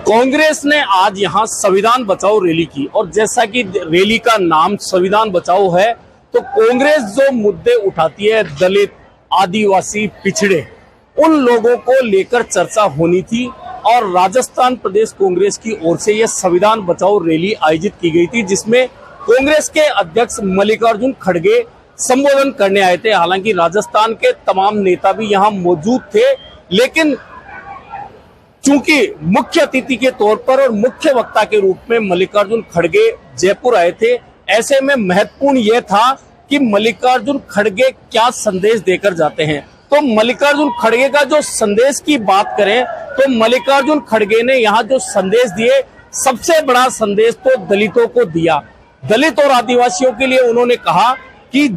कांग्रेस ने आज यहां संविधान बचाओ रैली की, और जैसा कि रैली का नाम संविधान बचाओ है, तो कांग्रेस जो मुद्दे उठाती है, दलित, आदिवासी, पिछड़े, उन लोगों को लेकर चर्चा होनी थी। और राजस्थान प्रदेश कांग्रेस की ओर से यह संविधान बचाओ रैली आयोजित की गई थी, जिसमें कांग्रेस के अध्यक्ष मल्लिकार्जुन खड़गे संबोधन करने आए थे। हालांकि राजस्थान के तमाम नेता भी यहां मौजूद थे, लेकिन चूंकि मुख्य अतिथि के तौर पर और मुख्य वक्ता के रूप में मल्लिकार्जुन खड़गे जयपुर आए थे, ऐसे में महत्वपूर्ण यह था कि मल्लिकार्जुन खड़गे क्या संदेश देकर जाते हैं। तो मल्लिकार्जुन खड़गे का जो संदेश की बात करें, तो मल्लिकार्जुन खड़गे ने यहाँ जो संदेश दिए, सबसे बड़ा संदेश तो दलितों को दिया। दलित और आदिवासियों के लिए उन्होंने कहा कि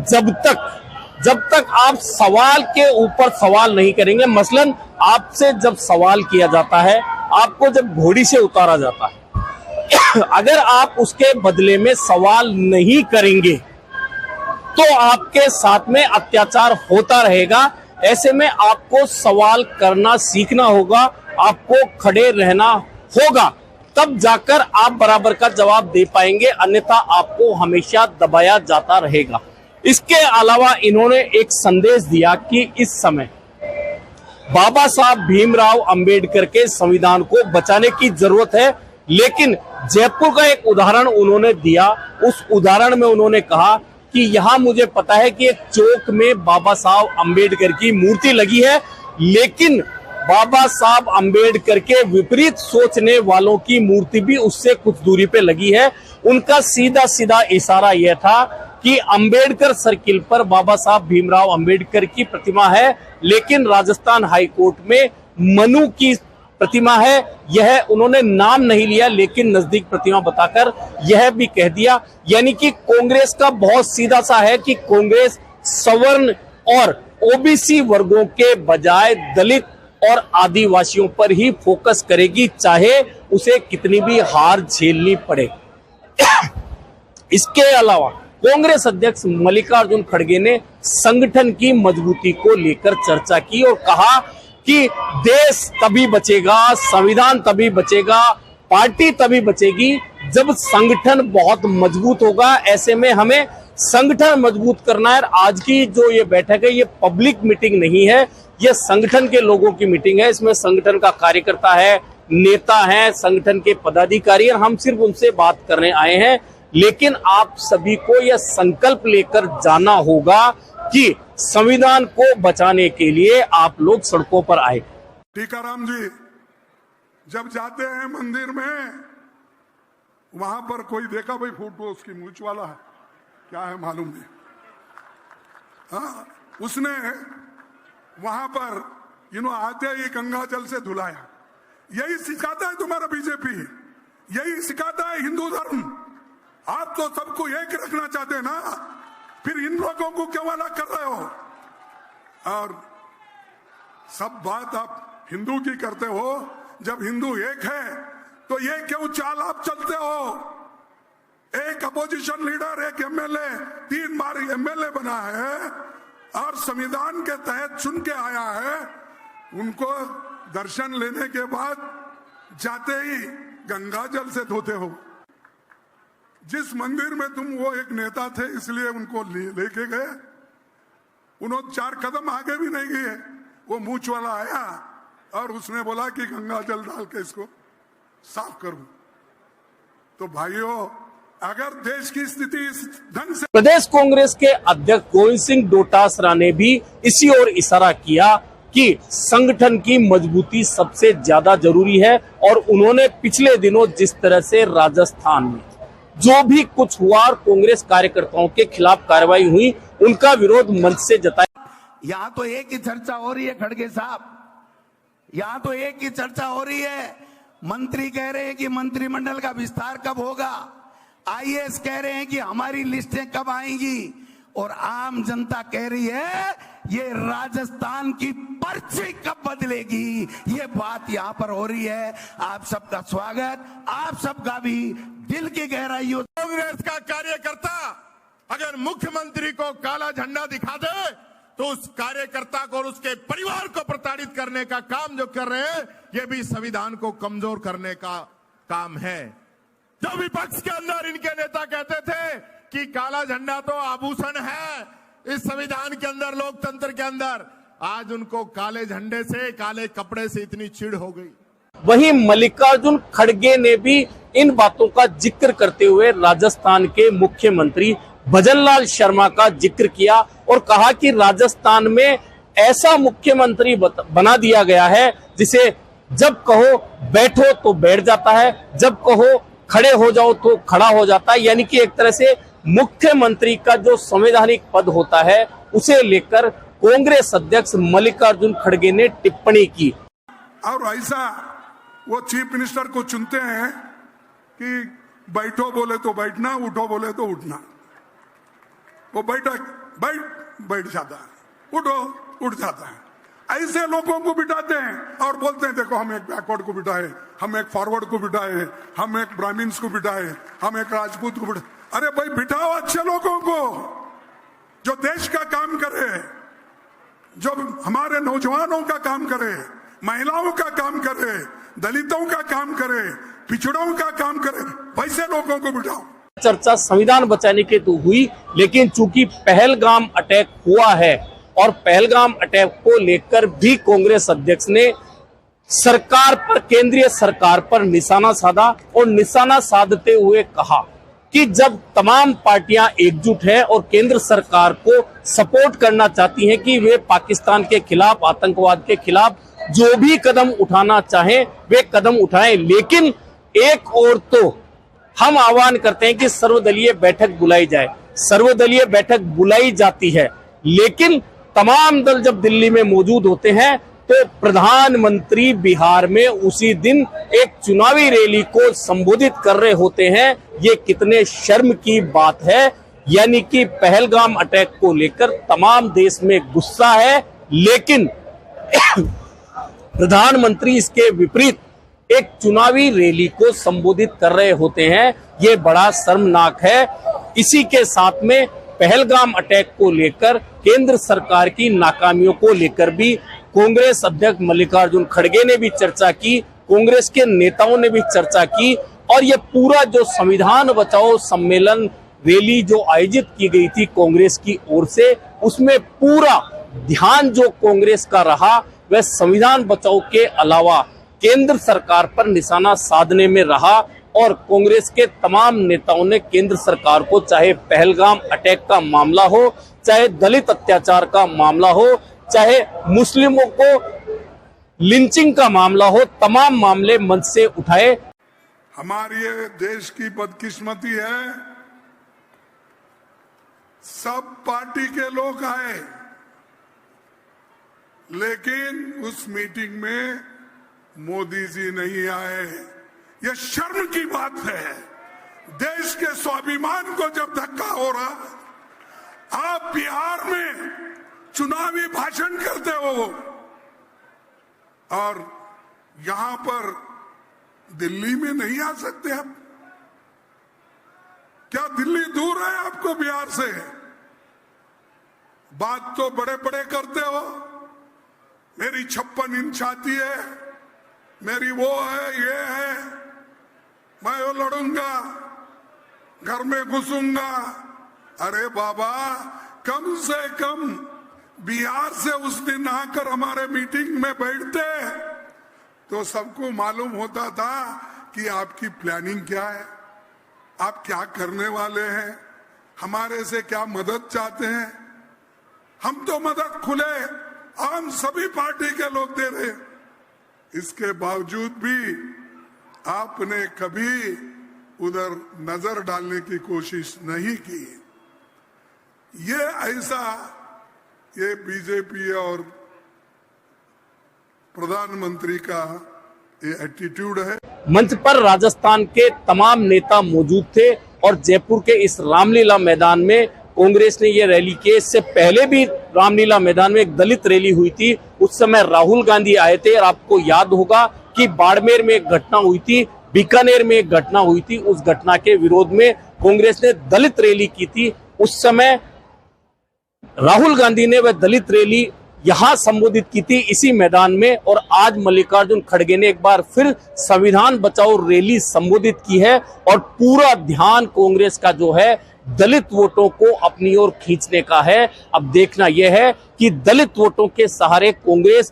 जब तक आप सवाल के ऊपर सवाल नहीं करेंगे, मसलन आपसे जब सवाल किया जाता है, आपको जब घोड़ी से उतारा जाता है, अगर आप उसके बदले में सवाल नहीं करेंगे तो आपके साथ में अत्याचार होता रहेगा। ऐसे में आपको सवाल करना सीखना होगा, आपको खड़े रहना होगा, तब जाकर आप बराबर का जवाब दे पाएंगे, अन्यथा आपको हमेशा दबाया जाता रहेगा। इसके अलावा इन्होंने एक संदेश दिया कि इस समय बाबा साहब भीमराव अंबेडकर के संविधान को बचाने की जरूरत है, लेकिन जयपुर का एक उदाहरण उन्होंने दिया। उस उदाहरण में उन्होंने कहा कि यहां मुझे पता है कि एक चौक में बाबा साहब अंबेडकर की मूर्ति लगी है, लेकिन बाबा साहब अंबेडकर के विपरीत सोचने वालों की मूर्ति भी उससे कुछ दूरी पे लगी है। उनका सीधा सीधा इशारा यह था कि अंबेडकर सर्किल पर बाबा साहब भीमराव अंबेडकर की प्रतिमा है, लेकिन राजस्थान हाईकोर्ट में मनु की प्रतिमा है। यह उन्होंने नाम नहीं लिया, लेकिन नजदीक प्रतिमा बताकर यह भी कह दिया। यानी कि कांग्रेस का बहुत सीधा सा है कि कांग्रेस सवर्ण और ओबीसी वर्गों के बजाय दलित और आदिवासियों पर ही फोकस करेगी, चाहे उसे कितनी भी हार झेलनी पड़े। इसके अलावा कांग्रेस अध्यक्ष मल्लिकार्जुन खड़गे ने संगठन की मजबूती को लेकर चर्चा की और कहा कि देश तभी बचेगा, संविधान तभी बचेगा, पार्टी तभी बचेगी जब संगठन बहुत मजबूत होगा। ऐसे में हमें संगठन मजबूत करना है। आज की जो ये बैठक है, ये पब्लिक मीटिंग नहीं है, ये संगठन के लोगों की मीटिंग है। इसमें संगठन का कार्यकर्ता है, नेता है, संगठन के पदाधिकारी, हम सिर्फ उनसे बात करने आए हैं। लेकिन आप सभी को यह संकल्प लेकर जाना होगा कि संविधान को बचाने के लिए आप लोग सड़कों पर आए। टीकाराम जी जब जाते हैं मंदिर में, वहां पर कोई देखा भाई फोटो उसकी मूंछ वाला है, क्या है मालूम नहीं। हाँ, उसने वहां पर आते ही गंगा जल से धुलाया। यही सिखाता है तुम्हारा बीजेपी, यही सिखाता है हिंदू धर्म। आप तो सबको एक रखना चाहते हैं ना, फिर इन लोगों को क्यों अलग कर रहे हो? और सब बात आप हिंदू की करते हो। जब हिंदू एक है तो ये क्यों चाल आप चलते हो? एक अपोजिशन लीडर, एक एमएलए, 3 बार एमएलए बना है और संविधान के तहत चुन के आया है। उनको दर्शन लेने के बाद जाते ही गंगा जल से धोते हो। जिस मंदिर में तुम वो एक नेता थे इसलिए उनको लेके गए, उन्होंने 4 कदम आगे भी नहीं गए। वो मूंछ वाला आया और उसने बोला कि गंगा जल डाल के इसको साफ करूं। तो भाइयों, अगर देश की स्थिति इस ढंग से, प्रदेश कांग्रेस के अध्यक्ष गोविंद सिंह डोटासरा ने भी इसी ओर इशारा किया कि संगठन की मजबूती सबसे ज्यादा जरूरी है। और उन्होंने पिछले दिनों जिस तरह से राजस्थान में जो भी कुछ हुआ और कांग्रेस कार्यकर्ताओं के खिलाफ कार्रवाई हुई, उनका विरोध मंच से जताया। यहाँ तो एक ही चर्चा हो रही है खड़गे साहब, यहाँ तो एक ही चर्चा हो रही है। मंत्री कह रहे हैं कि मंत्रिमंडल का विस्तार कब होगा, आईएएस कह रहे हैं कि हमारी लिस्टें कब आएंगी, और आम जनता कह रही है ये राजस्थान की पर्ची कब बदलेगी। ये बात यहाँ पर हो रही है। आप सबका स्वागत, आप सबका भी दिल की गहराइयों। कांग्रेस का कार्यकर्ता अगर मुख्यमंत्री को काला झंडा दिखा दे तो उस कार्यकर्ता को और उसके परिवार को प्रताड़ित करने करने का काम जो कर रहे हैं, ये भी संविधान को कमजोर करने का काम है। जो विपक्ष के अंदर इनके नेता कहते थे कि काला झंडा तो आभूषण है इस संविधान के अंदर, लोकतंत्र के अंदर, आज उनको काले झंडे से, काले कपड़े से इतनी चिढ़ हो गई। वहीं मल्लिकार्जुन खड़गे ने भी इन बातों का जिक्र करते हुए राजस्थान के मुख्यमंत्री भजनलाल शर्मा का जिक्र किया और कहा कि राजस्थान में ऐसा मुख्यमंत्री बना दिया गया है जिसे जब कहो बैठो तो बैठ जाता है, जब कहो खड़े हो जाओ तो खड़ा हो जाता है। यानी कि एक तरह से मुख्यमंत्री का जो संवैधानिक पद होता है उसे लेकर कांग्रेस अध्यक्ष मल्लिकार्जुन खड़गे ने टिप्पणी की। और ऐसा वो चीफ मिनिस्टर को चुनते हैं कि बैठो बोले तो बैठना, उठो बोले तो उठना। वो बैठ जाता है, उठो उठ जाता है। ऐसे लोगों को बिठाते हैं और बोलते हैं देखो हम एक बैकवर्ड को बिठाए, हम एक फॉरवर्ड को बिठाए, हम एक ब्राह्मण्स को बिठाए, हम एक राजपूत को बिठाए। अरे भाई बिठाओ अच्छे लोगों को जो देश का काम करे, जो हमारे नौजवानों का काम करे, महिलाओं का काम करे, दलितों का काम करे, पिछड़ों का काम करे, वैसे लोगों को बिठाओ। चर्चा संविधान बचाने की तो हुई, लेकिन चूंकि पहलगाम अटैक हुआ है और पहलगाम अटैक को लेकर भी कांग्रेस अध्यक्ष ने सरकार पर, केंद्रीय सरकार पर निशाना साधा और निशाना साधते हुए कहा कि जब तमाम पार्टियां एकजुट हैं और केंद्र सरकार को सपोर्ट करना चाहती हैं कि वे पाकिस्तान के खिलाफ, आतंकवाद के खिलाफ जो भी कदम उठाना चाहें वे कदम उठाएं, लेकिन एक और तो हम आह्वान करते हैं कि सर्वदलीय बैठक बुलाई जाए। सर्वदलीय बैठक बुलाई जाती है, लेकिन तमाम दल जब दिल्ली में मौजूद होते हैं तो प्रधानमंत्री बिहार में उसी दिन एक चुनावी रैली को संबोधित कर रहे होते हैं। ये कितने शर्म की बात है। यानी कि पहलगाम अटैक को लेकर तमाम देश में गुस्सा है, लेकिन प्रधानमंत्री इसके विपरीत एक चुनावी रैली को संबोधित कर रहे होते हैं। ये बड़ा शर्मनाक है। इसी के साथ में पहलगाम अटैक को लेकर, केंद्र सरकार की नाकामियों को लेकर भी कांग्रेस अध्यक्ष मल्लिकार्जुन खड़गे ने भी चर्चा की, कांग्रेस के नेताओं ने भी चर्चा की और ये पूरा जो संविधान बचाओ सम्मेलन रैली जो आयोजित की गई थी कांग्रेस की ओर से, उसमें पूरा ध्यान जो कांग्रेस का रहा वह संविधान बचाओ के अलावा केंद्र सरकार पर निशाना साधने में रहा। और कांग्रेस के तमाम नेताओं ने केंद्र सरकार को, चाहे पहलगाम अटैक का मामला हो, चाहे दलित अत्याचार का मामला हो, चाहे मुस्लिमों को लिंचिंग का मामला हो, तमाम मामले मंच से उठाए। हमारी ये देश की बदकिस्मती है, सब पार्टी के लोग आए, लेकिन उस मीटिंग में मोदी जी नहीं आए। यह शर्म की बात है। देश के स्वाभिमान को जब धक्का हो रहा, आप बिहार में चुनावी भाषण करते हो और यहां पर दिल्ली में नहीं आ सकते आप? क्या दिल्ली दूर है आपको बिहार से? बात तो बड़े बड़े करते हो, मेरी 56 इंच आती है, मेरी वो है, ये है, मैं वो लड़ूंगा, घर में घुसूंगा। अरे बाबा, कम से कम बिहार से उस दिन आकर हमारे मीटिंग में बैठते तो सबको मालूम होता था कि आपकी प्लानिंग क्या है, आप क्या करने वाले हैं, हमारे से क्या मदद चाहते हैं। हम तो मदद खुले आम सभी पार्टी के लोग दे रहे, इसके बावजूद भी आपने कभी उधर नजर डालने की कोशिश नहीं की। ये ऐसा ये बीजेपी और प्रधानमंत्री का ये एटीट्यूड है। मंच पर राजस्थान के तमाम नेता मौजूद थे और जयपुर के इस रामलीला मैदान में कांग्रेस ने ये रैली की। इससे पहले भी रामलीला मैदान में एक दलित रैली हुई थी, उस समय राहुल गांधी आए थे और आपको याद होगा कि बाड़मेर में एक घटना हुई थी, बीकानेर में एक घटना हुई थी। उस घटना के विरोध में कांग्रेस ने दलित रैली की थी। उस समय राहुल गांधी ने वह दलित रैली यहां संबोधित की थी इसी मैदान में। और आज मल्लिकार्जुन खड़गे ने एक बार फिर संविधान बचाओ रैली संबोधित की है और पूरा ध्यान कांग्रेस का जो है दलित वोटों को अपनी ओर खींचने का है। अब देखना यह है कि दलित वोटों के सहारे कांग्रेस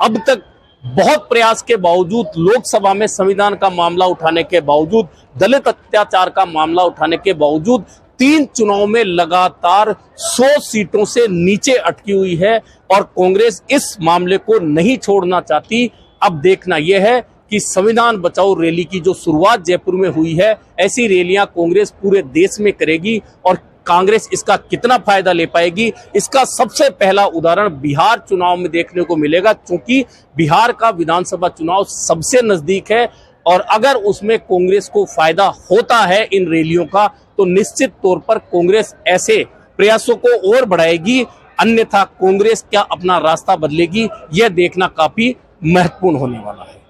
अब तक बहुत प्रयास के बावजूद, लोकसभा में संविधान का मामला उठाने के बावजूद, दलित अत्याचार का मामला उठाने के बावजूद 3 चुनाव में लगातार 100 सीटों से नीचे अटकी हुई है और कांग्रेस इस मामले को नहीं छोड़ना चाहती। अब देखना यह है कि संविधान बचाओ रैली की जो शुरुआत जयपुर में हुई है, ऐसी रैलियां कांग्रेस पूरे देश में करेगी और कांग्रेस इसका कितना फायदा ले पाएगी, इसका सबसे पहला उदाहरण बिहार चुनाव में देखने को मिलेगा, क्योंकि बिहार का विधानसभा चुनाव सबसे नजदीक है और अगर उसमें कांग्रेस को फायदा होता है इन रैलियों का, तो निश्चित तौर पर कांग्रेस ऐसे प्रयासों को और बढ़ाएगी, अन्यथा कांग्रेस क्या अपना रास्ता बदलेगी, यह देखना काफी महत्वपूर्ण होने वाला है।